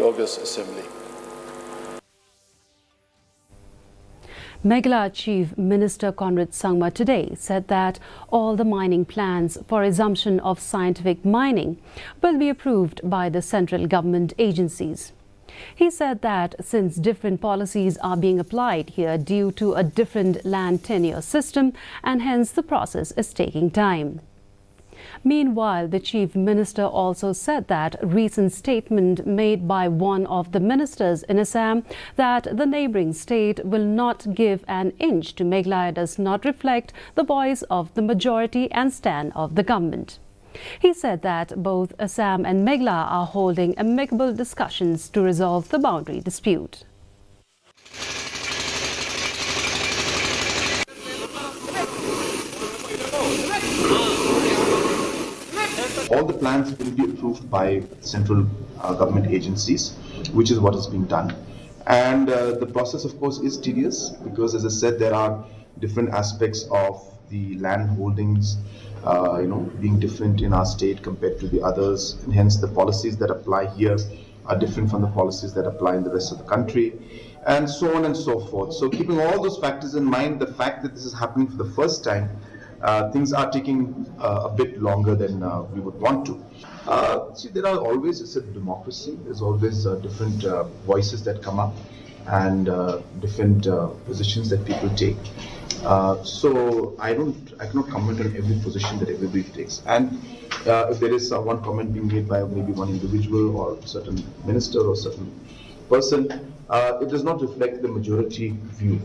August Assembly. Meghalaya Chief Minister Conrad Sangma today said that all the mining plans for resumption of scientific mining will be approved by the central government agencies. He said that since different policies are being applied here due to a different land tenure system, and hence the process is taking time. Meanwhile, the Chief Minister also said that a recent statement made by one of the ministers in Assam that the neighbouring state will not give an inch to Meghalaya does not reflect the voice of the majority and stand of the government. He said that both Assam and Meghalaya are holding amicable discussions to resolve the boundary dispute. All the plans will be approved by central government agencies, which is what is being done. And the process, of course, is tedious because, as I said, there are different aspects of the land holdings, being different in our state compared to the others, and hence the policies that apply here are different from the policies that apply in the rest of the country, and so on and so forth. So, keeping all those factors in mind, the fact that this is happening for the first time, things are taking a bit longer than we would want to. See, there are always, it's a democracy, there's always different voices that come up and different positions that people take. So I cannot comment on every position that everybody takes. And if there is one comment being made by maybe one individual or a certain minister or certain person, it does not reflect the majority view.